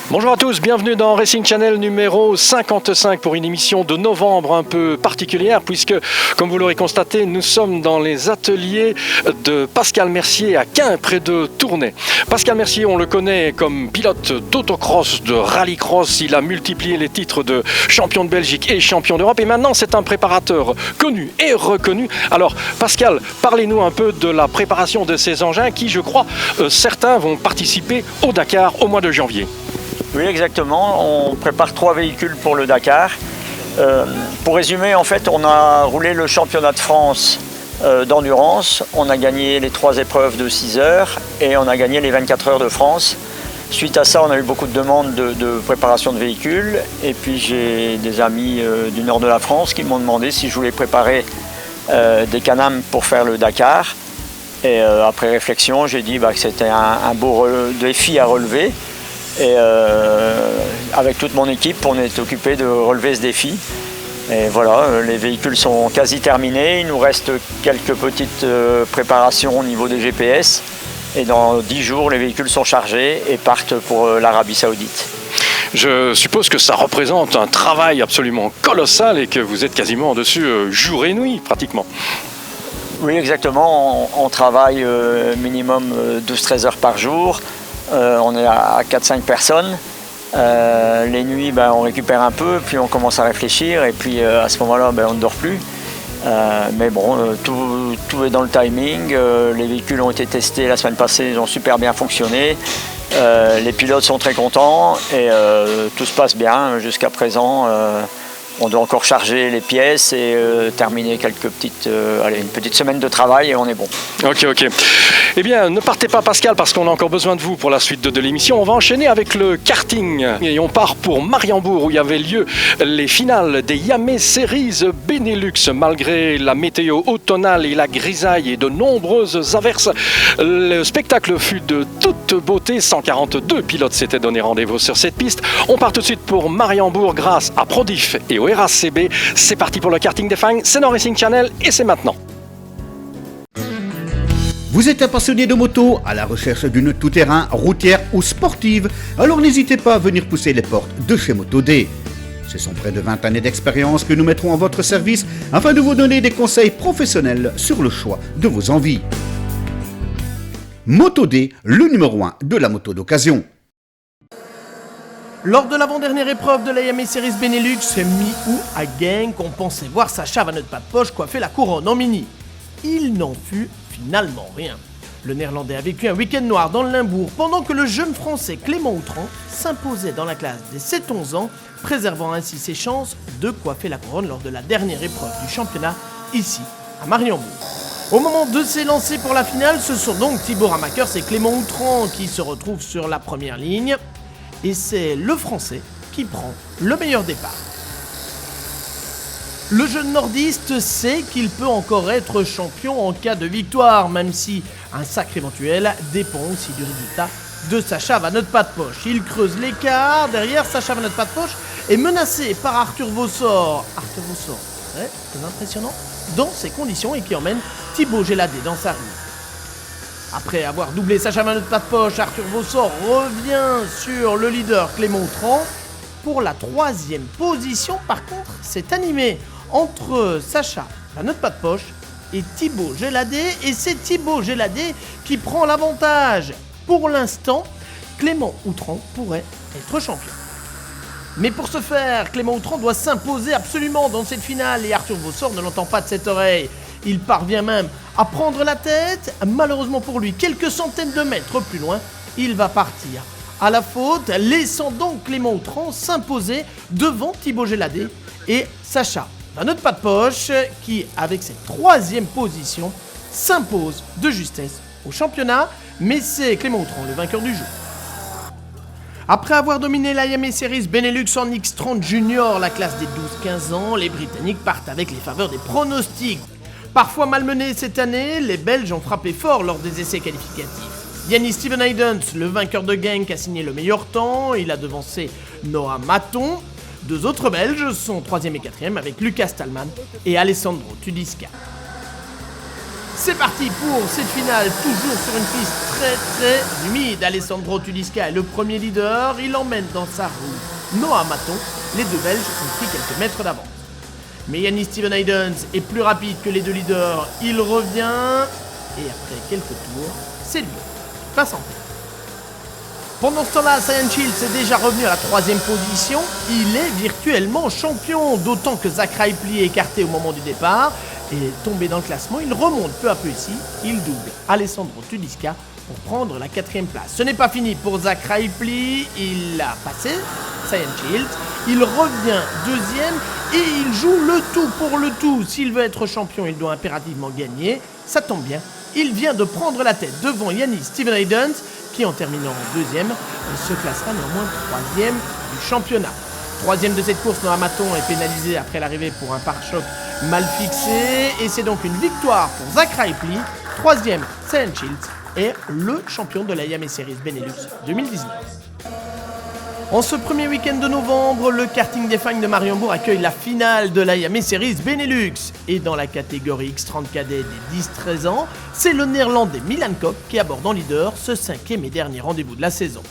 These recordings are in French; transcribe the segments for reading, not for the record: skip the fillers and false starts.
Bonjour à tous, bienvenue dans Racing Channel numéro 55 pour une émission de novembre un peu particulière puisque, comme vous l'aurez constaté, nous sommes dans les ateliers de Pascal Mercier à Caen, près de Tournai. Pascal Mercier, on le connaît comme pilote d'autocross, de rallycross, il a multiplié les titres de champion de Belgique et champion d'Europe et maintenant c'est un préparateur connu et reconnu. Alors Pascal, parlez-nous un peu de la préparation de ces engins qui, je crois, certains vont participer au Dakar au mois de janvier. Oui, exactement. On prépare 3 véhicules pour le Dakar. Pour résumer, en fait, on a roulé le championnat de France d'endurance. On a gagné les 3 épreuves de 6 heures et on a gagné les 24 heures de France. Suite à ça, on a eu beaucoup de demandes de préparation de véhicules. Et puis, j'ai des amis du nord de la France qui m'ont demandé si je voulais préparer des Can-Am pour faire le Dakar. Et après réflexion, j'ai dit que c'était un beau défi à relever. Et avec toute mon équipe, on est occupé de relever ce défi. Et voilà, les véhicules sont quasi terminés. Il nous reste quelques petites préparations au niveau des GPS. Et dans 10 jours, les véhicules sont chargés et partent pour l'Arabie Saoudite. Je suppose que ça représente un travail absolument colossal et que vous êtes quasiment dessus jour et nuit, pratiquement. Oui, exactement. On travaille minimum 12-13 heures par jour. On est à 4-5 personnes. Les nuits, on récupère un peu, puis on commence à réfléchir, et puis à ce moment-là, on ne dort plus. Mais bon, tout est dans le timing. Les véhicules ont été testés la semaine passée, ils ont super bien fonctionné. Les pilotes sont très contents et tout se passe bien jusqu'à présent. On doit encore charger les pièces et terminer une petite semaine de travail et on est bon. Ok. Eh bien, ne partez pas Pascal parce qu'on a encore besoin de vous pour la suite de l'émission. On va enchaîner avec le karting et on part pour Mariembourg où il y avait lieu les finales des Yamé Series Benelux. Malgré la météo automnale et la grisaille et de nombreuses averses, le spectacle fut de toute beauté. 142 pilotes s'étaient donné rendez-vous sur cette piste. On part tout de suite pour Mariembourg grâce à Prodif et au RACB. C'est parti pour le karting des Fagnes, c'est dans Racing Channel et c'est maintenant. Vous êtes un passionné de moto, à la recherche d'une tout-terrain, routière ou sportive, alors n'hésitez pas à venir pousser les portes de chez Moto-D. Ce sont près de 20 années d'expérience que nous mettrons à votre service afin de vous donner des conseils professionnels sur le choix de vos envies. Moto-D, le numéro 1 de la moto d'occasion. Lors de l'avant-dernière épreuve de la Yamé Series Benelux, c'est mi-août à Genk qu'on pensait voir Sacha Van Pas de Poche coiffer la couronne en mini. Il n'en fut finalement rien. Le Néerlandais a vécu un week-end noir dans le Limbourg pendant que le jeune Français Clément Outran s'imposait dans la classe des 7-11 ans, préservant ainsi ses chances de coiffer la couronne lors de la dernière épreuve du championnat ici à Mariembourg. Au moment de s'élancer pour la finale, ce sont donc Thibaut Ramakers et Clément Outran qui se retrouvent sur la première ligne. Et c'est le Français qui prend le meilleur départ. Le jeune nordiste sait qu'il peut encore être champion en cas de victoire, même si un sacre éventuel dépend aussi du résultat de Sacha Van Pas de Poche. Il creuse l'écart, derrière Sacha Van Pas de Poche est menacé par Arthur Vossor. Arthur Vossor, c'est impressionnant, dans ces conditions et qui emmène Thibaut Géladé dans sa rue. Après avoir doublé Sacha Van Pas de Poche, Arthur Vossor revient sur le leader Clément Outran. Pour la 3e position, par contre, c'est animé entre Sacha Van Pas de Poche et Thibaut Géladé. Et c'est Thibaut Géladé qui prend l'avantage. Pour l'instant, Clément Outran pourrait être champion. Mais pour ce faire, Clément Outran doit s'imposer absolument dans cette finale et Arthur Vossor ne l'entend pas de cette oreille. Il parvient même à prendre la tête. Malheureusement pour lui, quelques centaines de mètres plus loin, il va partir à la faute, laissant donc Clément Outran s'imposer devant Thibaut Géladé et Sacha Van Pas de Poche qui, avec cette 3e position, s'impose de justesse au championnat. Mais c'est Clément Outran le vainqueur du jour. Après avoir dominé la Yamé Series Benelux en X30 Junior, la classe des 12-15 ans, les Britanniques partent avec les faveurs des pronostics. Parfois malmenés cette année, les Belges ont frappé fort lors des essais qualificatifs. Yannis Steven Haydens, le vainqueur de Genk, a signé le meilleur temps. Il a devancé Noah Maton. 2 autres Belges sont 3e et 4e avec Lucas Stallman et Alessandro Tudiska. C'est parti pour cette finale, toujours sur une piste très humide. Alessandro Tulisca est le premier leader, il emmène dans sa roue Noah Maton. Les deux Belges ont pris quelques mètres d'avance. Mais Yannis Steven Haydens est plus rapide que les deux leaders, il revient, et après quelques tours, c'est lui qui passe en tête. Pendant ce temps-là, Cyan Shields est déjà revenu à la 3e position. Il est virtuellement champion, d'autant que Zach Ripley est écarté au moment du départ et tombé dans le classement. Il remonte peu à peu ici. Il double Alessandro Tulisca pour prendre la 4e place. Ce n'est pas fini pour Zach Ripley. Il a passé Cyan Shields. Il revient 2e et il joue le tout pour le tout. S'il veut être champion, il doit impérativement gagner. Ça tombe bien. Il vient de prendre la tête devant Yannis Steven Haydens, qui en terminant 2e se classera néanmoins 3e du championnat. 3e de cette course, Noah Maton est pénalisé après l'arrivée pour un pare-choc mal fixé et c'est donc une victoire pour Zach Ripley. 3e, Cyan Shields est le champion de la Yamaha Series Benelux 2019. En ce premier week-end de novembre, le karting des Fagnes de Mariembourg accueille la finale de la Yamaha Series Benelux. Et dans la catégorie X30 cadet des 10-13 ans, c'est le néerlandais Milan Kok qui aborde en leader ce 5e et dernier rendez-vous de la saison.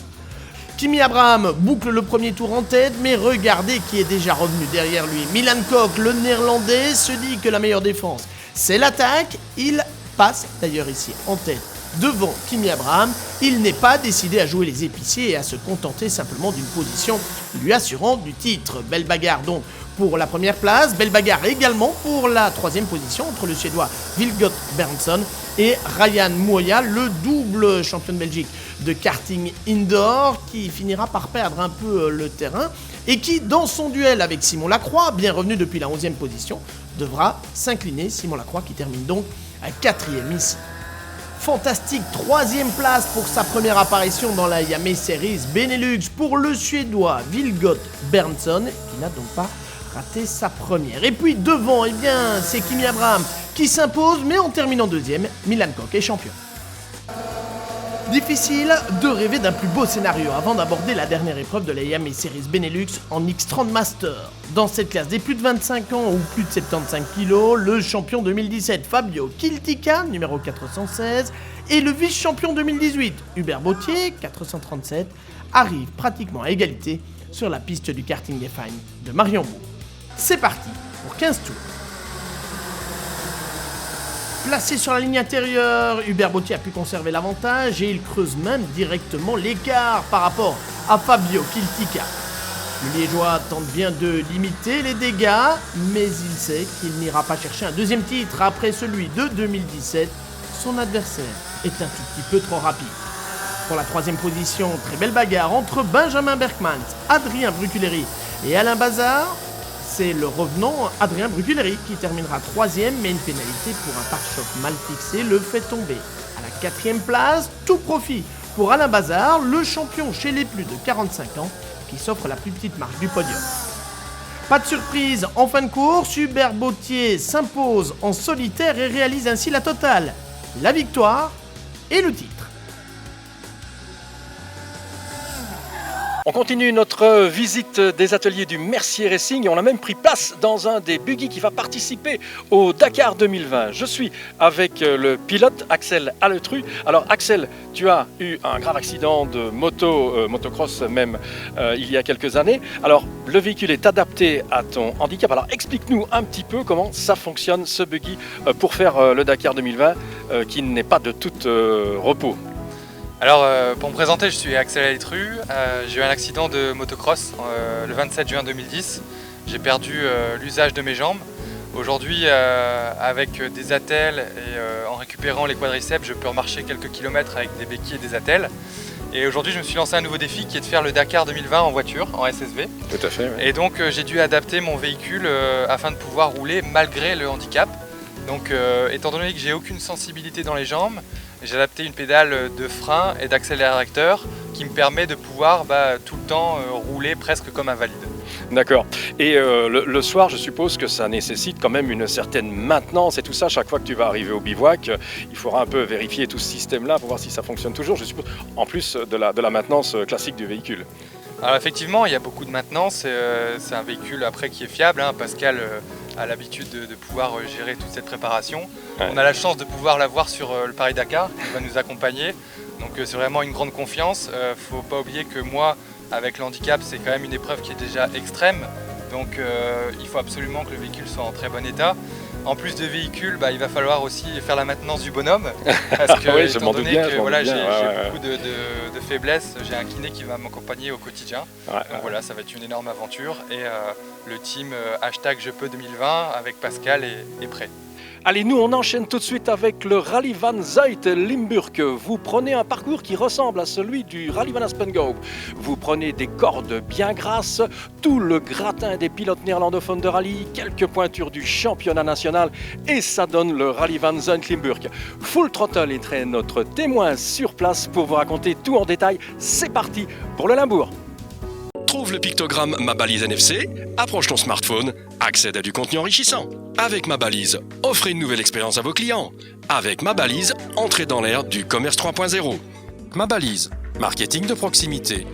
Kimi Abraham boucle le premier tour en tête, mais regardez qui est déjà revenu derrière lui. Milan Kok, le néerlandais, se dit que la meilleure défense, c'est l'attaque. Il passe d'ailleurs ici en tête devant Kimi Abraham. Il n'est pas décidé à jouer les épiciers et à se contenter simplement d'une position lui assurant du titre. Belle bagarre donc pour la première place, belle bagarre également pour la 3e position entre le Suédois Vilgot Berntsson et Ryan Moya, le double champion de Belgique de karting indoor qui finira par perdre un peu le terrain et qui, dans son duel avec Simon Lacroix, bien revenu depuis la 11e position, devra s'incliner. Simon Lacroix qui termine donc à 4e ici. Fantastique 3e place pour sa première apparition dans la Yamaha Series Benelux pour le Suédois Vilgot Berntsson qui n'a donc pas raté sa première. Et puis devant, eh bien, c'est Kimi Abraham qui s'impose, mais en terminant 2e, Milan Kok est champion. Difficile de rêver d'un plus beau scénario avant d'aborder la dernière épreuve de la Yamaha Series Benelux en X30 Master. Dans cette classe des plus de 25 ans ou plus de 75 kg, le champion 2017 Fabio Kiltica, numéro 416, et le vice-champion 2018 Hubert Bautier, 437, arrivent pratiquement à égalité sur la piste du karting des Fagnes de Mariembourg. C'est parti pour 15 tours. Placé sur la ligne intérieure, Hubert Bautier a pu conserver l'avantage et il creuse même directement l'écart par rapport à Fabio Kiltica. Le Liégeois tente bien de limiter les dégâts, mais il sait qu'il n'ira pas chercher un 2e titre après celui de 2017. Son adversaire est un tout petit peu trop rapide. Pour la 3e position, très belle bagarre entre Benjamin Berkmans, Adrien Bruculeri et Alain Bazard. C'est le revenant Adrien Bruculeri qui terminera 3e, mais une pénalité pour un pare-choc mal fixé le fait tomber. À la 4e place, tout profit pour Alain Bazard, le champion chez les plus de 45 ans, qui s'offre la plus petite marche du podium. Pas de surprise, en fin de course, Hubert Bautier s'impose en solitaire et réalise ainsi la totale, la victoire et le titre. On continue notre visite des ateliers du Mercier Racing et on a même pris place dans un des buggy qui va participer au Dakar 2020. Je suis avec le pilote Axel Alletru. Alors Axel, tu as eu un grave accident de motocross même il y a quelques années. Alors le véhicule est adapté à ton handicap. Alors explique-nous un petit peu comment ça fonctionne ce buggy pour faire le Dakar 2020 qui n'est pas de tout repos. Alors pour me présenter, je suis Axel Alletru, j'ai eu un accident de motocross le 27 juin 2010. J'ai perdu l'usage de mes jambes. Aujourd'hui, avec des attelles et en récupérant les quadriceps, je peux remarcher quelques kilomètres avec des béquilles et des attelles. Et aujourd'hui, je me suis lancé un nouveau défi qui est de faire le Dakar 2020 en voiture, en SSV. Tout à fait. Oui. Et donc j'ai dû adapter mon véhicule afin de pouvoir rouler malgré le handicap. Donc étant donné que j'ai aucune sensibilité dans les jambes, j'ai adapté une pédale de frein et d'accélérateur qui me permet de pouvoir tout le temps rouler presque comme un valide. D'accord. Et le soir, je suppose que ça nécessite quand même une certaine maintenance et tout ça. Chaque fois que tu vas arriver au bivouac, il faudra un peu vérifier tout ce système-là pour voir si ça fonctionne toujours, je suppose, en plus de la maintenance classique du véhicule. Alors effectivement, il y a beaucoup de maintenance. C'est un véhicule après qui est fiable. Pascal a l'habitude de pouvoir gérer toute cette préparation. Ouais. On a la chance de pouvoir l'avoir sur le Paris-Dakar, qui va nous accompagner. Donc c'est vraiment une grande confiance. Faut pas oublier que moi, avec le handicap, c'est quand même une épreuve qui est déjà extrême. Donc il faut absolument que le véhicule soit en très bon état. En plus de véhicule, il va falloir aussi faire la maintenance du bonhomme. Parce que, oui, étant donné que voilà, j'ai beaucoup de faiblesses, j'ai un kiné qui va m'accompagner au quotidien. Donc voilà, ça va être une énorme aventure. Et le team #JePeux 2020 avec Pascal est prêt. Allez, nous on enchaîne tout de suite avec le Rallye van Zuid-Limburg. Vous prenez un parcours qui ressemble à celui du Rallye van Aspengoop. Vous prenez des cordes bien grasses, tout le gratin des pilotes néerlandophones de rallye, quelques pointures du championnat national et ça donne le Rallye van Zuid-Limburg. Full Throttle est notre témoin sur place pour vous raconter tout en détail. C'est parti pour le Limbourg. Trouve le pictogramme Ma Balise NFC, approche ton smartphone, accède à du contenu enrichissant. Avec Ma Balise, offrez une nouvelle expérience à vos clients. Avec Ma Balise, entrez dans l'ère du commerce 3.0. Ma Balise, marketing de proximité.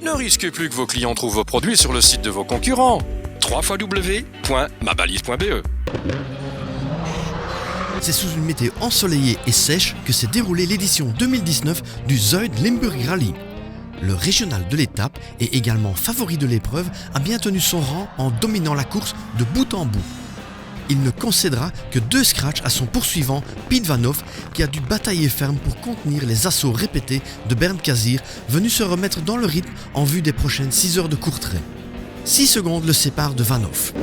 Ne risquez plus que vos clients trouvent vos produits sur le site de vos concurrents. www.mabalise.be. C'est sous une météo ensoleillée et sèche que s'est déroulée l'édition 2019 du Zuid-Limburg Rally. Le régional de l'étape et également favori de l'épreuve a bien tenu son rang en dominant la course de bout en bout. Il ne concédera que 2 scratchs à son poursuivant Piet van Hoff qui a dû batailler ferme pour contenir les assauts répétés de Bernd Kazir venu se remettre dans le rythme en vue des prochaines 6 heures de courtrai. 6 secondes le séparent de Van Hoff.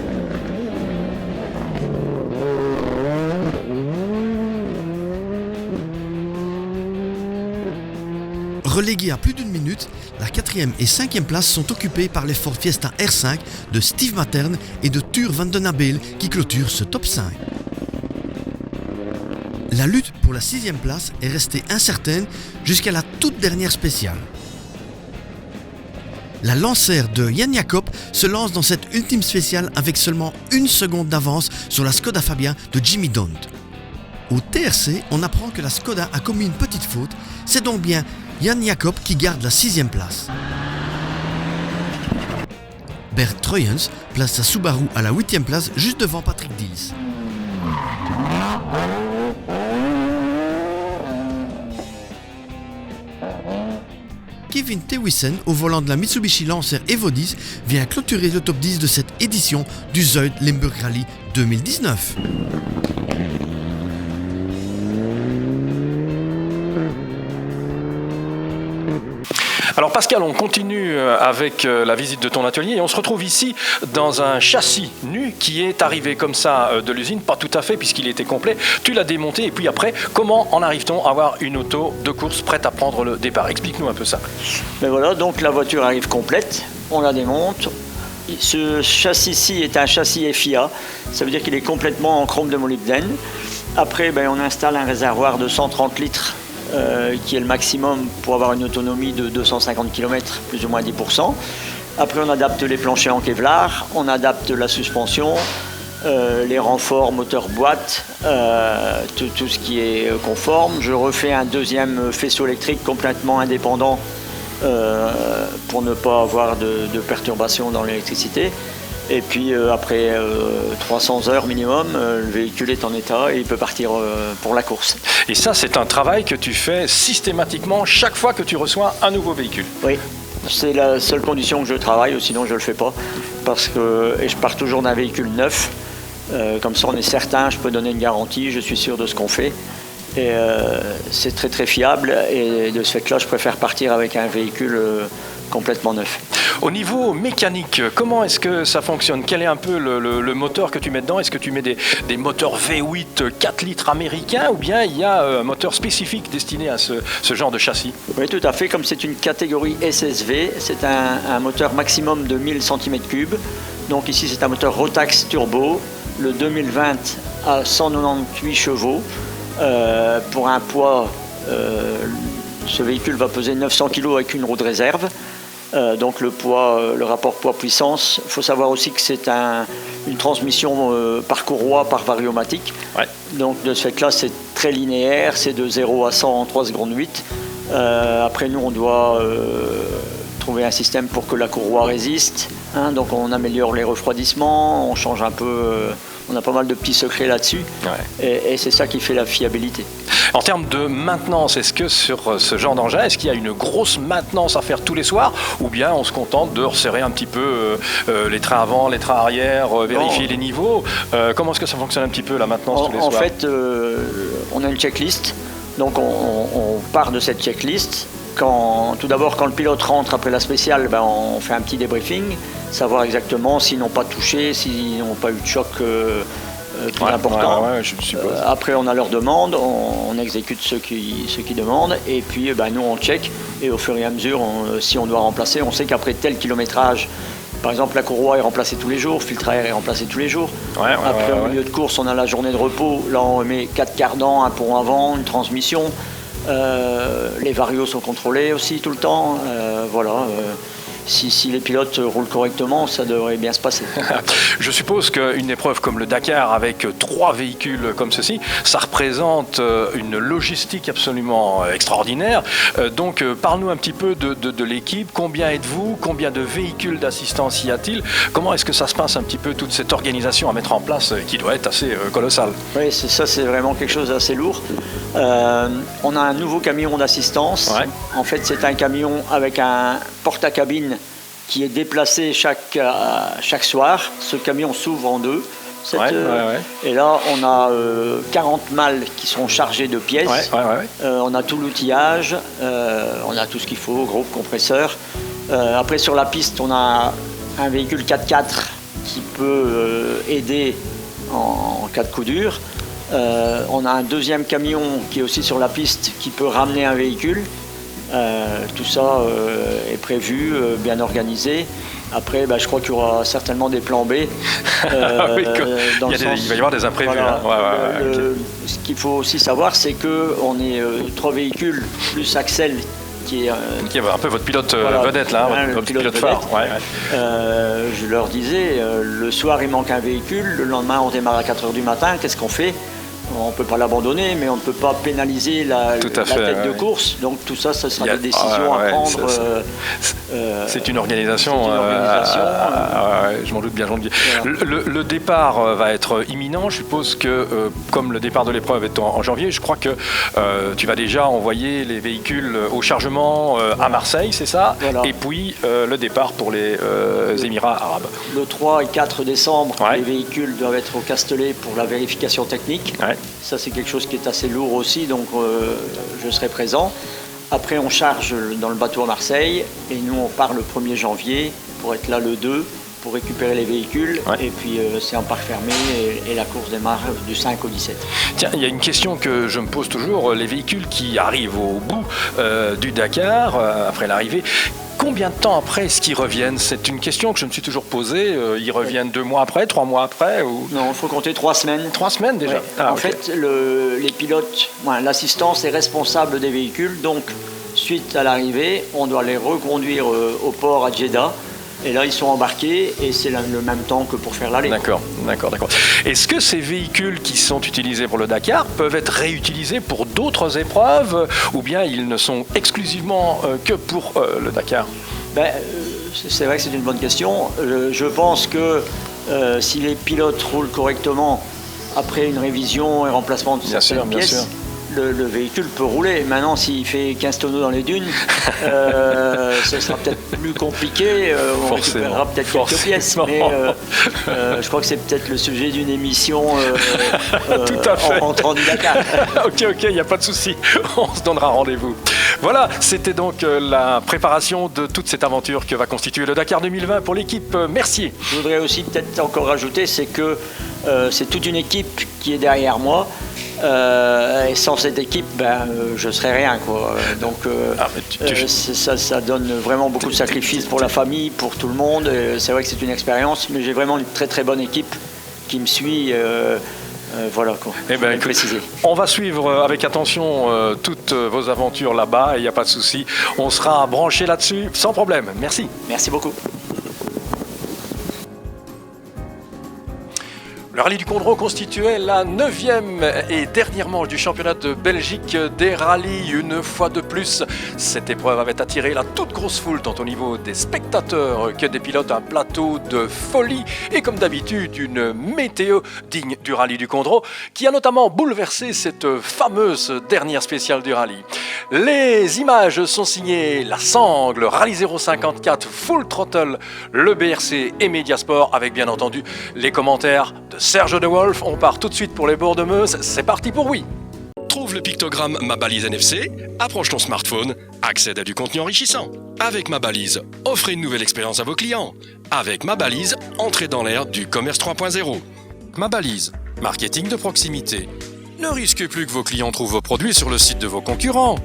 Relégués à plus d'1 minute, la 4e et 5e place sont occupées par les Ford Fiesta R5 de Steve Matern et de Tuur van den Abel qui clôturent ce top 5. La lutte pour la 6e place est restée incertaine jusqu'à la toute dernière spéciale. La Lancère de Jan Jacob se lance dans cette ultime spéciale avec seulement 1 seconde d'avance sur la Skoda Fabia de Jimmy Dont. Au TRC, on apprend que la Skoda a commis une petite faute, c'est donc bien Jan Jacob qui garde la 6e place. Bert Troyens place sa Subaru à la 8e place juste devant Patrick Dils. Kevin Tewissen, au volant de la Mitsubishi Lancer Evo 10, vient clôturer le top 10 de cette édition du Zuid-Limburg Rally 2019. Alors Pascal, on continue avec la visite de ton atelier et on se retrouve ici dans un châssis nu qui est arrivé comme ça de l'usine, pas tout à fait puisqu'il était complet. Tu l'as démonté et puis après, comment en arrive-t-on à avoir une auto de course prête à prendre le départ? Explique-nous un peu ça. Ben voilà, donc la voiture arrive complète, on la démonte. Ce châssis-ci est un châssis FIA, ça veut dire qu'il est complètement en chrome de molybdène. Après, on installe un réservoir de 130 litres qui est le maximum pour avoir une autonomie de 250 km, plus ou moins 10%. Après, on adapte les planchers en Kevlar, on adapte la suspension, les renforts, moteur boîte, tout ce qui est conforme. Je refais un 2e faisceau électrique complètement indépendant pour ne pas avoir de perturbations dans l'électricité. Et puis après 300 heures minimum, le véhicule est en état et il peut partir pour la course. Et ça, c'est un travail que tu fais systématiquement chaque fois que tu reçois un nouveau véhicule? Oui, c'est la seule condition que je travaille, sinon je ne le fais pas. Et je pars toujours d'un véhicule neuf. Comme ça, on est certain, je peux donner une garantie, je suis sûr de ce qu'on fait. Et c'est très très fiable. Et de ce fait-là, je préfère partir avec un véhicule complètement neuf. Au niveau mécanique, comment est-ce que ça fonctionne? Quel est un peu le moteur que tu mets dedans? Est-ce que tu mets des moteurs V8 4 litres américains ou bien il y a un moteur spécifique destiné à ce genre de châssis? Oui, tout à fait. Comme c'est une catégorie SSV, c'est un moteur maximum de 1000 cm3. Donc ici, c'est un moteur Rotax Turbo, le 2020 à 198 chevaux. Pour un poids, ce véhicule va peser 900 kg avec une roue de réserve. Donc le rapport poids-puissance, il faut savoir aussi que c'est une transmission par courroie, par variomatique. Ouais. Donc de ce fait-là, c'est très linéaire, c'est de 0 à 100 en 3 secondes 8. Après nous, on doit trouver un système pour que la courroie résiste. Donc on améliore les refroidissements, on change un peu On a pas mal de petits secrets là-dessus. Ouais. Et c'est ça qui fait la fiabilité. En termes de maintenance, est-ce que sur ce genre d'engin, est-ce qu'il y a une grosse maintenance à faire tous les soirs, ou bien on se contente de resserrer un petit peu les trains avant, les trains arrière, vérifier les niveaux? Comment est-ce que ça fonctionne un petit peu la maintenance tous les soirs? En fait, on a une checklist, donc on part de cette checklist. Tout d'abord, quand le pilote rentre après la spéciale, on fait un petit débriefing, savoir exactement s'ils n'ont pas touché, s'ils n'ont pas eu de choc plus important. Ouais, je suppose. Après, on a leur demande, on exécute ceux qui demandent, et puis nous on check, et au fur et à mesure, si on doit remplacer, on sait qu'après tel kilométrage, par exemple la courroie est remplacée tous les jours, le filtre à air est remplacé tous les jours. Après, au milieu de course, on a la journée de repos, là on met 4 cardans, un pont avant, une transmission. Les varios sont contrôlés aussi tout le temps. Si les pilotes roulent correctement, ça devrait bien se passer. Je suppose qu'une épreuve comme le Dakar, avec 3 véhicules comme ceci, ça représente une logistique absolument extraordinaire. Donc, parle-nous un petit peu de l'équipe. Combien êtes-vous? Combien de véhicules d'assistance y a-t-il? Comment est-ce que ça se passe un petit peu, toute cette organisation à mettre en place, qui doit être assez colossale? Oui, c'est vraiment quelque chose d'assez lourd. On a un nouveau camion d'assistance. Ouais. En fait, c'est un camion avec un porte-à-cabine qui est déplacé chaque soir. Ce camion s'ouvre en deux. Et là, on a 40 malles qui sont chargées de pièces. On a tout l'outillage, on a tout ce qu'il faut, groupe, compresseur. Après, sur la piste, on a un véhicule 4x4 qui peut aider en cas de coup dur. On a un deuxième camion qui est aussi sur la piste qui peut ramener un véhicule. Tout ça est prévu, bien organisé. Après, je crois qu'il y aura certainement des plans B. Il va y avoir des imprévus. Voilà. Ce qu'il faut aussi savoir, c'est qu'on est 3 véhicules plus Axel qui est un peu votre pilote vedette là, votre pilote phare. Je leur disais, le soir il manque un véhicule, le lendemain on démarre à 4h du matin, qu'est-ce qu'on fait? On ne peut pas l'abandonner, mais on ne peut pas pénaliser la tête de course. Donc tout ça, ce sera des décisions à prendre. C'est une organisation. Je m'en doute bien. Le départ va être imminent. Je suppose que, comme le départ de l'épreuve est en janvier, je crois que tu vas déjà envoyer les véhicules au chargement à Marseille, c'est ça? Et puis le départ pour les Émirats arabes. Le 3 et 4 décembre, les véhicules doivent être au Castellet pour la vérification technique. Ça, c'est quelque chose qui est assez lourd aussi, donc je serai présent. Après, on charge dans le bateau à Marseille et nous, on part le 1er janvier pour être là le 2 pour récupérer les véhicules. Et puis, c'est en parc fermé et la course démarre du 5 au 17. Tiens, il y a une question que je me pose toujours. Les véhicules qui arrivent au bout du Dakar, après l'arrivée, combien de temps après est-ce qu'ils reviennent? C'est une question que je me suis toujours posée. Ils reviennent 2 mois après, 3 mois après ou... Non, il faut compter 3 semaines. 3 semaines déjà? En fait, les pilotes, l'assistance est responsable des véhicules. Donc, suite à l'arrivée, on doit les reconduire au port à Jeddah. Et là, ils sont embarqués et c'est le même temps que pour faire l'aller. D'accord. Est-ce que ces véhicules qui sont utilisés pour le Dakar peuvent être réutilisés pour d'autres épreuves ou bien ils ne sont exclusivement que pour le Dakar? C'est vrai que c'est une bonne question. Je pense que si les pilotes roulent correctement après une révision et remplacement de certaines pièces, le véhicule peut rouler. Maintenant, s'il fait 15 tonneaux dans les dunes, ce sera peut-être plus compliqué. On récupérera peut-être quelques pièces. Mais je crois que c'est peut-être le sujet d'une émission Tout à fait. en rentrant du Dakar. Ok, il n'y a pas de souci. On se donnera rendez-vous. Voilà, c'était donc la préparation de toute cette aventure que va constituer le Dakar 2020 pour l'équipe Mercier. Je voudrais aussi peut-être encore rajouter, c'est que c'est toute une équipe qui est derrière moi. Et sans cette équipe, je ne serais rien, quoi. Donc, ça donne vraiment beaucoup de sacrifices pour la famille, pour tout le monde. C'est vrai que c'est une expérience, mais j'ai vraiment une très très bonne équipe qui me suit. Voilà, quoi. On va suivre avec attention toutes vos aventures là-bas, il n'y a pas de souci. On sera branché là-dessus sans problème. Merci. Merci beaucoup. Le rallye du Condro constituait la 9e et dernière manche du championnat de Belgique des rallyes. Une fois de plus, cette épreuve avait attiré la toute grosse foule, tant au niveau des spectateurs que des pilotes. Un plateau de folie et comme d'habitude une météo digne du rallye du Condro qui a notamment bouleversé cette fameuse dernière spéciale du rallye. Les images sont signées La Sangle, Rallye 054, Full Throttle, le BRC et Mediasport avec bien entendu les commentaires de Serge De Wolf. On part tout de suite pour les bords de Meuse. C'est parti pour oui. Trouve le pictogramme Ma Balise NFC, approche ton smartphone, accède à du contenu enrichissant. Avec Ma Balise, offrez une nouvelle expérience à vos clients. Avec Ma Balise, entrez dans l'ère du commerce 3.0. Ma Balise, marketing de proximité. Ne risquez plus que vos clients trouvent vos produits sur le site de vos concurrents.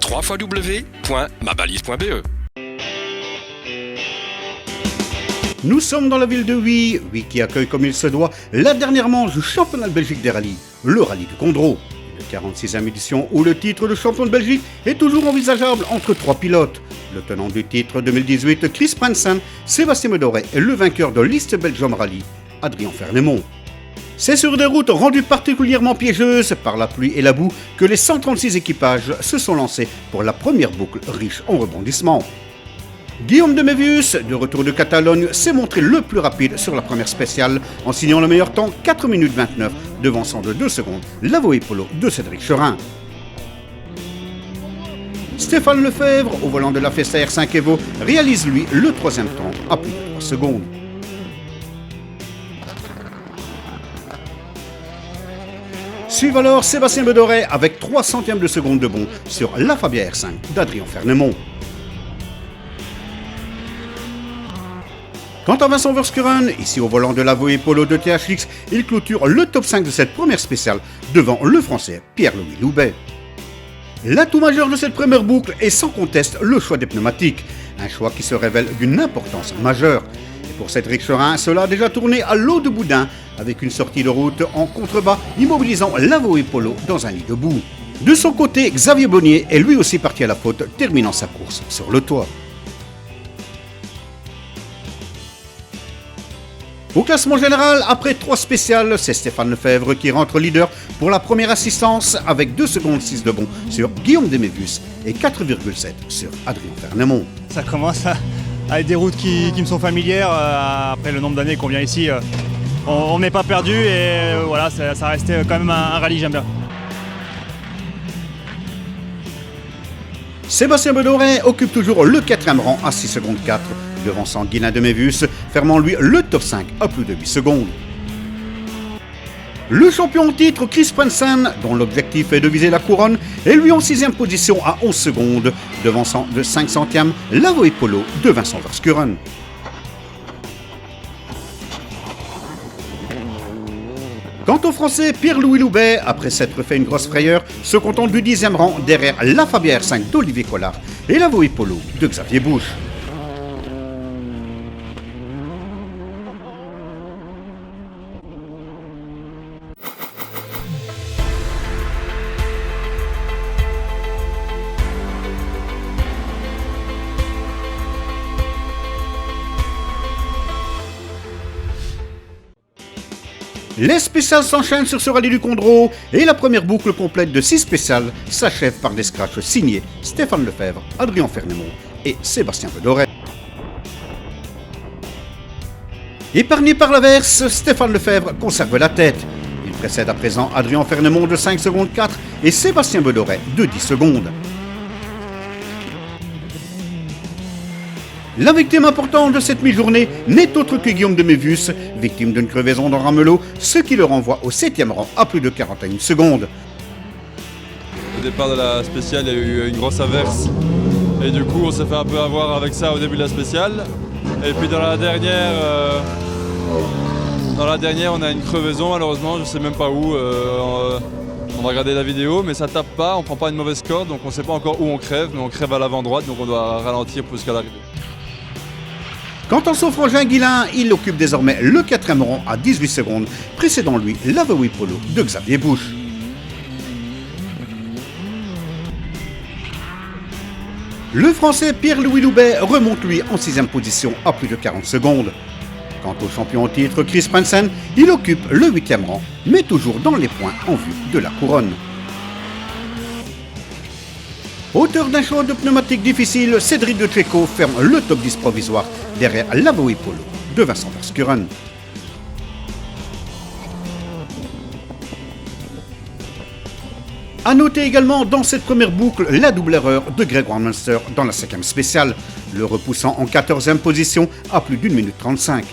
www.mabalise.be. Nous sommes dans la ville de Huy qui accueille comme il se doit la dernière manche du championnat de Belgique des rallyes, le rallye du Condro. La 46e édition où le titre de champion de Belgique est toujours envisageable entre 3 pilotes. Le tenant du titre 2018, Chris Prensen, Sébastien Medoret et le vainqueur de l'East Belgium Rally, Adrien Fernemont. C'est sur des routes rendues particulièrement piégeuses par la pluie et la boue que les 136 équipages se sont lancés pour la première boucle riche en rebondissements. Guillaume de Mévius, de retour de Catalogne, s'est montré le plus rapide sur la première spéciale en signant le meilleur temps 4 minutes 29, devançant de 2 secondes l'Avoe Polo de Cédric Cherin. Stéphane Lefebvre, au volant de la Fiesta R5 Evo, réalise lui le 3e temps à plus de 3 secondes. Suive alors Sébastien Bedoret avec 3 centièmes de seconde de bond sur la Fabia R5 d'Adrien Fernemont. Quant à Vincent Verskuren, ici au volant de l'Avoe Polo de THX, il clôture le top 5 de cette première spéciale devant le Français Pierre-Louis Loubet. L'atout majeur de cette première boucle est sans conteste le choix des pneumatiques, un choix qui se révèle d'une importance majeure. Et pour Cédric Cherin, cela a déjà tourné à l'eau de boudin avec une sortie de route en contrebas immobilisant l'Avoe Polo dans un lit de boue. De son côté, Xavier Bonnier est lui aussi parti à la faute, terminant sa course sur le toit. Au classement général, après 3 spéciales, c'est Stéphane Lefebvre qui rentre leader pour la première assistance avec 2 secondes 6 de bond sur Guillaume Demévius et 4,7 sur Adrien Fernemont. Ça commence à être des routes qui me sont familières. Après le nombre d'années qu'on vient ici, on n'est pas perdu et voilà, ça restait quand même un rallye, j'aime bien. Sébastien Bedoret occupe toujours le 4e rang à 6 secondes 4, devançant Guilain Demévius, fermant lui le top 5 à plus de 8 secondes. Le champion en titre Chris Prensen, dont l'objectif est de viser la couronne, est lui en 6e position à 11 secondes, devançant de 5 centièmes l'Avoe Polo de Vincent Verskuren. Quant au Français Pierre-Louis Loubet, après s'être fait une grosse frayeur, se contente du 10e rang derrière la Fabia R5 d'Olivier Collard et l'Avoe Polo de Xavier Busch. Les spéciales s'enchaînent sur ce rallye du Condro et la première boucle complète de 6 spéciales s'achève par des scratchs signés Stéphane Lefebvre, Adrien Fernemont et Sébastien Bedoret. Épargné par l'averse, Stéphane Lefebvre conserve la tête. Il précède à présent Adrien Fernemont de 5 secondes 4 et Sébastien Bedoret de 10 secondes. La victime importante de cette mi-journée n'est autre que Guillaume Demévius, victime d'une crevaison dans Ramelot, ce qui le renvoie au 7e rang à plus de 41 secondes. Au départ de la spéciale, il y a eu une grosse averse et du coup on s'est fait un peu avoir avec ça au début de la spéciale. Et puis dans la dernière on a une crevaison malheureusement, je sais même pas où. On va regarder la vidéo, mais ça tape pas, on prend pas une mauvaise corde, donc on sait pas encore où on crève, mais on crève à l'avant droite, donc on doit ralentir jusqu'à l'arrivée. Quant à son frangin Guilain, il occupe désormais le 4e rang à 18 secondes, précédant lui l'Avoe Polo de Xavier Busch. Le Français Pierre-Louis Loubet remonte lui en 6e position à plus de 40 secondes. Quant au champion au titre Chris Prensen, il occupe le 8e rang, mais toujours dans les points en vue de la couronne. Auteur d'un choix de pneumatique difficile, Cédric de Checo ferme le top 10 provisoire derrière l'Avoie Polo de Vincent Verschuren. A noter également dans cette première boucle la double erreur de Grégoire Munster dans la 5e spéciale, le repoussant en 14e position à plus d'1 minute 35.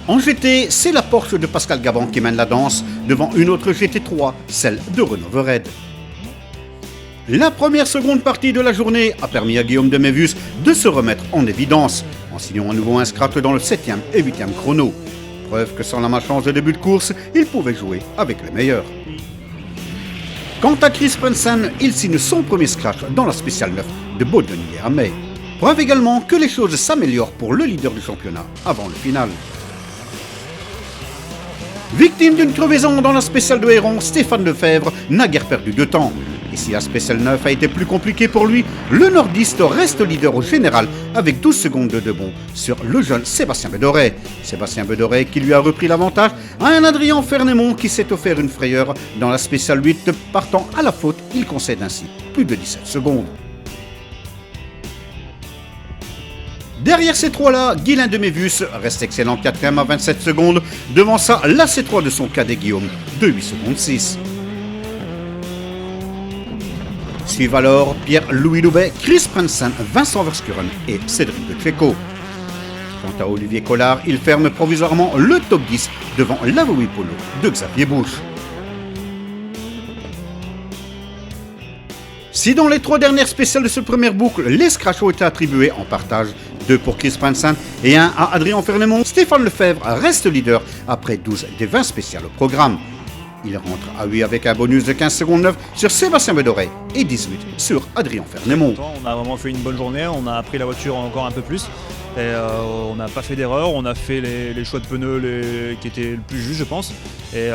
En GT, c'est la Porsche de Pascal Gabon qui mène la danse devant une autre GT3, celle de Renault Vered. La première seconde partie de la journée a permis à Guillaume de Mévus de se remettre en évidence, en signant à nouveau un scratch dans le 7e et 8e chrono. Preuve que sans la malchance de début de course, il pouvait jouer avec les meilleurs. Quant à Chris Prensen, il signe son premier scratch dans la spéciale 9 de Baudelaire à mai. Preuve également que les choses s'améliorent pour le leader du championnat avant le final. Victime d'une crevaison dans la spéciale de Héron, Stéphane Lefebvre n'a guère perdu de temps. Et si la spéciale 9 a été plus compliquée pour lui, le nordiste reste leader au général avec 12 secondes de bon sur le jeune Sébastien Bedoret. Sébastien Bedoret qui lui a repris l'avantage à un Adrien Fernemont qui s'est offert une frayeur dans la spéciale 8, partant à la faute, il concède ainsi plus de 17 secondes. Derrière ces trois-là, Guylain de Mévus reste excellent 4e à 27 secondes, devant ça la C3 de son cadet Guillaume de 8 secondes 6. Suivent alors Pierre-Louis Loubet, Chris Prensen, Vincent Verschuren et Cédric de Checo. Quant à Olivier Collard, il ferme provisoirement le top 10 devant l'Avoie Polo de Xavier Busch. Si dans les 3 dernières spéciales de cette première boucle, les scratchs ont été attribués en partage, 2 pour Chris Prensen et 1 à Adrien Fernemont, Stéphane Lefebvre reste leader après 12 des 20 spéciales au programme. Il rentre à 8 avec un bonus de 15 secondes 9 sur Sébastien Bedoret et 18 sur Adrien Fernemont. On a vraiment fait une bonne journée, on a appris la voiture encore un peu plus. Et on n'a pas fait d'erreur, on a fait les choix de pneus qui étaient le plus justes je pense. Et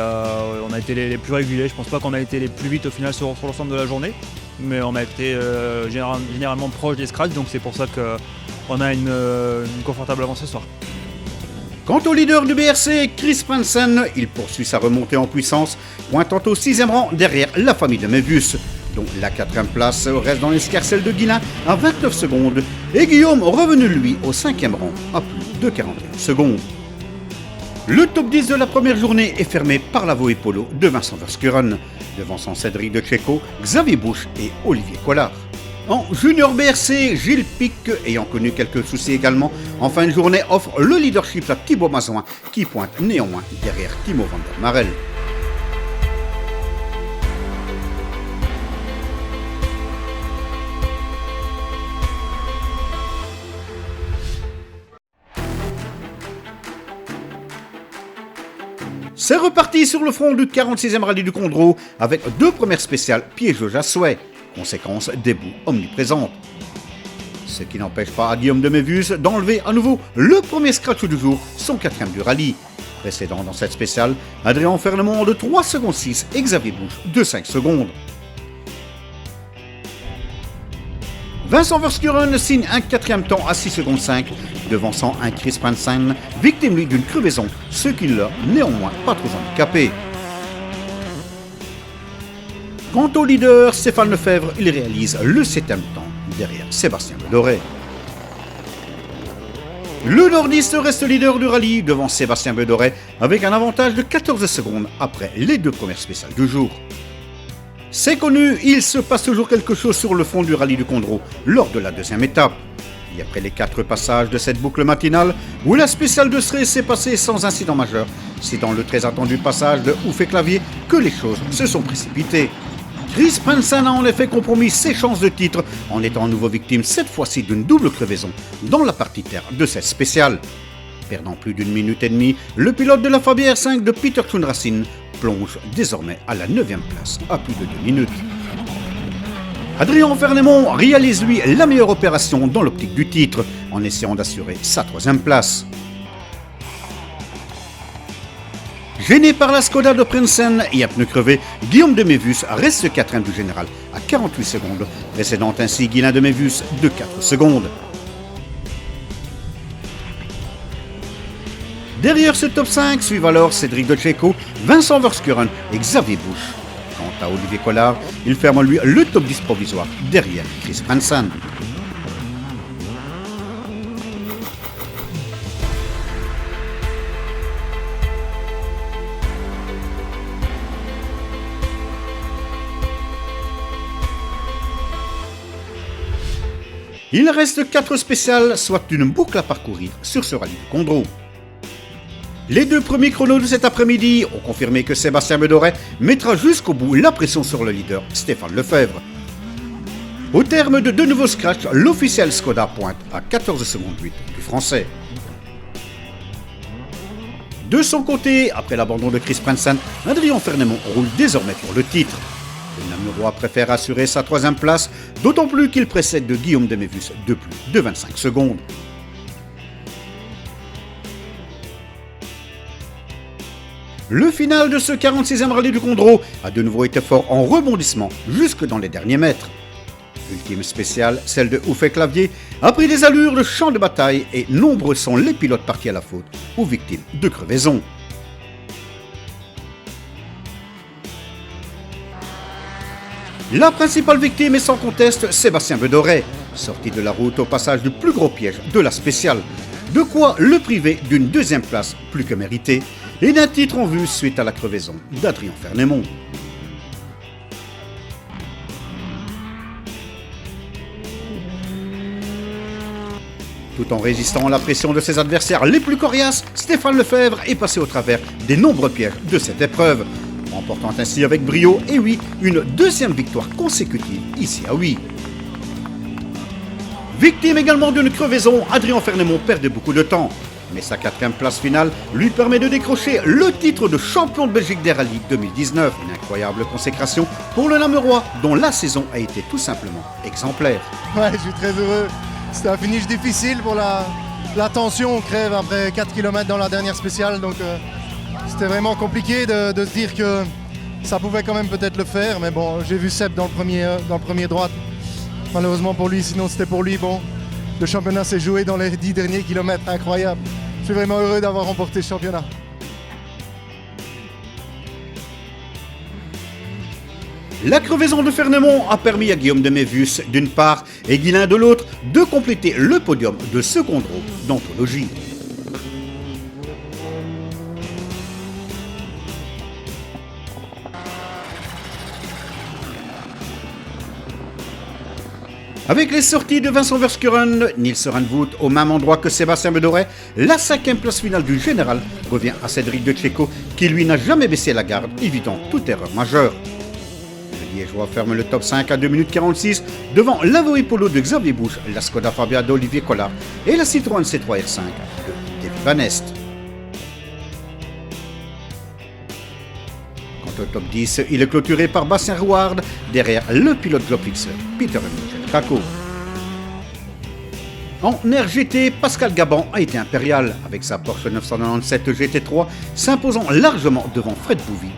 on a été les plus réguliers, je pense pas qu'on a été les plus vite au final sur l'ensemble de la journée. Mais on a été généralement proche des scratchs, donc c'est pour ça qu'on a une confortable avancée ce soir. Quant au leader du BRC, Chris Prensen, il poursuit sa remontée en puissance, pointant au 6e rang derrière la famille de Mévus, dont la 4e place reste dans l'escarcelle de Guillain à 29 secondes, et Guillaume revenu lui au 5e rang à plus de 41 secondes. Le top 10 de la première journée est fermé par l'Avoie Polo de Vincent Verschuren, devançant Cédric de Checo, Xavier Busch et Olivier Collard. En junior BRC, Gilles Pic, ayant connu quelques soucis également, en fin de journée offre le leadership à Thibaut Mazouin, qui pointe néanmoins derrière Timo van der Marel. C'est reparti sur le front du 46e rallye du Condro avec 2 premières spéciales piégeuses à souhait, conséquence des boues omniprésentes. Ce qui n'empêche pas à Guillaume de Mévus d'enlever à nouveau le premier scratch du jour, son 4e du rallye. Précédent dans cette spéciale, Adrien Fernemont de 3 secondes 6 et Xavier Busch de 5 secondes. Vincent Verschuren signe un 4e temps à 6 secondes 5, devançant un Chris Prensen, victime lui d'une crevaison, ce qui ne l'a néanmoins pas trop handicapé. Quant au leader, Stéphane Lefebvre, il réalise le 7e temps derrière Sébastien Bedoret. Le nordiste reste leader du rallye devant Sébastien Bedoret avec un avantage de 14 secondes après les 2 premières spéciales du jour. C'est connu, il se passe toujours quelque chose sur le fond du rallye du Condro lors de la 2e étape. Et après les 4 passages de cette boucle matinale, où la spéciale de Sré s'est passée sans incident majeur, c'est dans le très attendu passage de Ouf et Clavier que les choses se sont précipitées. Chris Prensen a en effet compromis ses chances de titre en étant à nouveau victime cette fois-ci d'une double crevaison dans la partie terre de cette spéciale. Perdant plus d'1 minute et demie, le pilote de la Fabia R5 de Peter Schoenracin plonge désormais à la 9e place à plus de 2 minutes. Adrien Fernemont réalise lui la meilleure opération dans l'optique du titre en essayant d'assurer sa 3e place. Gêné par la Skoda de Prensen et à pneu crevé, Guillaume de Mévus reste 4e du général à 48 secondes, précédant ainsi Guylain de Mévus de 4 secondes. Derrière ce top 5 suivent alors Cédric De Cecco, Vincent Verschuren et Xavier Busch. Quant à Olivier Collard, il ferme lui le top 10 provisoire derrière Chris Branson. Il reste 4 spéciales, soit une boucle à parcourir sur ce rallye du Condro. Les 2 premiers chronos de cet après-midi ont confirmé que Sébastien Bedoret mettra jusqu'au bout la pression sur le leader Stéphane Lefebvre. Au terme de 2 nouveaux scratchs, l'officiel Skoda pointe à 14 secondes 8 du français. De son côté, après l'abandon de Chris Branson, Adrien Fernemont roule désormais pour le titre. Le Namurois préfère assurer sa 3e place, d'autant plus qu'il précède de Guillaume Demévus de plus de 25 secondes. Le final de ce 46e rallye du Condro a de nouveau été fort en rebondissement jusque dans les derniers mètres. Ultime spéciale, celle de Oufé Clavier, a pris des allures de champ de bataille et nombreux sont les pilotes partis à la faute ou victimes de crevaisons. La principale victime est sans conteste Sébastien Bedoret, sorti de la route au passage du plus gros piège de la spéciale. De quoi le priver d'une 2e place plus que méritée et d'un titre en vue suite à la crevaison d'Adrien Fernemont. Tout en résistant à la pression de ses adversaires les plus coriaces, Stéphane Lefebvre est passé au travers des nombreux pièges de cette épreuve, remportant ainsi avec brio et oui une 2e victoire consécutive ici à Oui. Victime également d'une crevaison, Adrien Fernemont perdait beaucoup de temps, mais sa 4e place finale lui permet de décrocher le titre de champion de Belgique des rallyes 2019. Une incroyable consécration pour le Namurois, dont la saison a été tout simplement exemplaire. Ouais, je suis très heureux. C'était un finish difficile pour la tension. On crève après 4 km dans la dernière spéciale, donc c'était vraiment compliqué de se dire que ça pouvait quand même peut-être le faire. Mais bon, j'ai vu Seb dans le premier droite. Malheureusement pour lui, sinon c'était pour lui. Bon, le championnat s'est joué dans les 10 derniers kilomètres, incroyable. Je suis vraiment heureux d'avoir remporté ce championnat. La crevaison de Fernemont a permis à Guillaume Demévus d'une part et Guillain de l'autre de compléter le podium de ce Condro d'anthologie. Avec les sorties de Vincent Verschuren, Nils Randvoort au même endroit que Sébastien Bedoret, la 5e place finale du général revient à Cédric De Cecco qui lui n'a jamais baissé la garde, évitant toute erreur majeure. Le Liégeois ferme le top 5 à 2 minutes 46 devant l'Avoie Polo de Xavier Busch, la Skoda Fabia d'Olivier Collard et la Citroën C3 R5 de David Van Est. Quant au top 10, il est clôturé par Bastien Rouard derrière le pilote Globfixer Peter Michel Krakow. En RGT, Pascal Gabon a été impérial avec sa Porsche 997 GT3 s'imposant largement devant Fred Bouvy.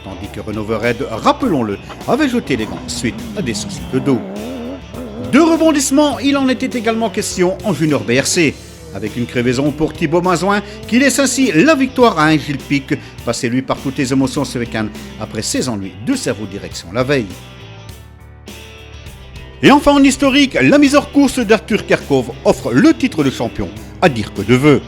Tandis que Renaud Vered, rappelons-le, avait jeté les gants suite à des soucis de dos. De rebondissement, il en était également question en Junior BRC, avec une crevaison pour Thibaut Mazouin qui laisse ainsi la victoire à un Gilles Pic, passé lui par toutes les émotions ce week-end après 16 ennuis de cerveau direction la veille. Et enfin en historique, la mise hors course d'Arthur Kerkhoff offre le titre de champion, à dire que de vœux.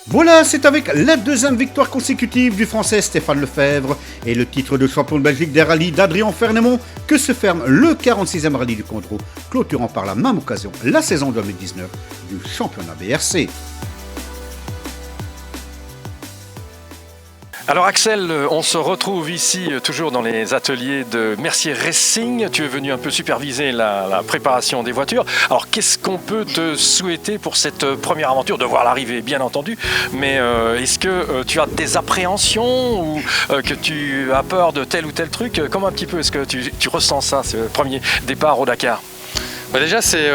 Voilà, c'est avec la 2e victoire consécutive du Français Stéphane Lefebvre et le titre de champion de Belgique des rallyes d'Adrien Fernemont que se ferme le 46e rallye du Condro, clôturant par la même occasion la saison 2019 du championnat BRC. Alors Axel, on se retrouve ici toujours dans les ateliers de Mercier Racing. Tu es venu un peu superviser la préparation des voitures. Alors qu'est-ce qu'on peut te souhaiter pour cette première aventure? De voir l'arrivée bien entendu, mais est-ce que tu as des appréhensions ou que tu as peur de tel ou tel truc? Comment un petit peu est-ce que tu ressens ça, ce premier départ au Dakar? Déjà, c'est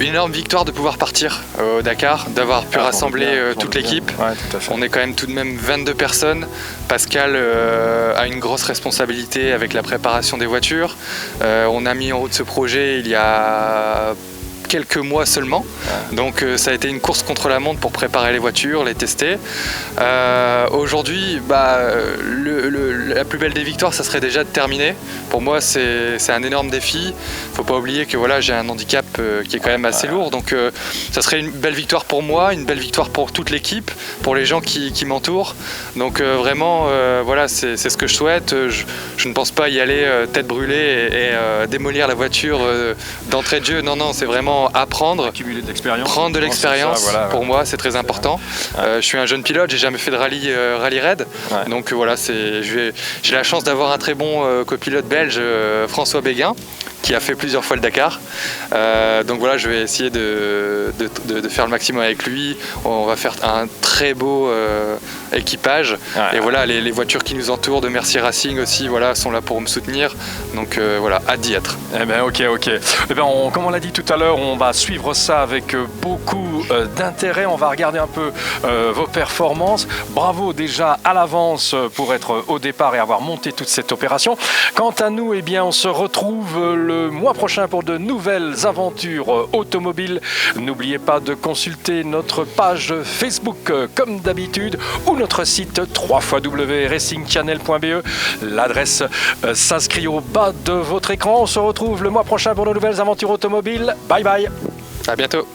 une énorme victoire de pouvoir partir au Dakar, d'avoir pu rassembler toute l'équipe. Ouais, tout à fait. On est quand même tout de même 22 personnes. Pascal a une grosse responsabilité avec la préparation des voitures. On a mis en route ce projet il y a quelques mois seulement. Donc ça a été une course contre la montre pour préparer les voitures, les tester. Aujourd'hui, la plus belle des victoires, ça serait déjà de terminer. Pour moi, c'est un énorme défi. Faut pas oublier que voilà, j'ai un handicap qui est quand même assez lourd. Donc ça serait une belle victoire pour moi, une belle victoire pour toute l'équipe, pour les gens qui m'entourent. Donc vraiment, voilà, c'est ce que je souhaite. Je ne pense pas y aller tête brûlée et démolir la voiture d'entrée de jeu. Non, c'est vraiment apprendre, accumuler de l'expérience. Prendre de l'expérience, voilà, pour moi c'est très important. Je suis un jeune pilote, j'ai jamais fait de rallye raid, donc voilà, j'ai la chance d'avoir un très bon copilote belge, François Béguin, qui a fait plusieurs fois le Dakar. Donc voilà, je vais essayer de faire le maximum avec lui. On va faire un très beau équipage. Et voilà, les voitures qui nous entourent de Mercier Racing aussi, voilà, sont là pour me soutenir. Donc voilà, hâte d'y être. Eh bien, ok. Eh bien, comme on l'a dit tout à l'heure, on va suivre ça avec beaucoup d'intérêt. On va regarder un peu vos performances. Bravo déjà à l'avance pour être au départ et avoir monté toute cette opération. Quant à nous, eh bien, on se retrouve le mois prochain pour de nouvelles aventures automobiles. N'oubliez pas de consulter notre page Facebook comme d'habitude ou notre site www.racingchannel.be. L'adresse s'inscrit au bas de votre écran. On se retrouve le mois prochain pour de nouvelles aventures automobiles. Bye bye. À bientôt.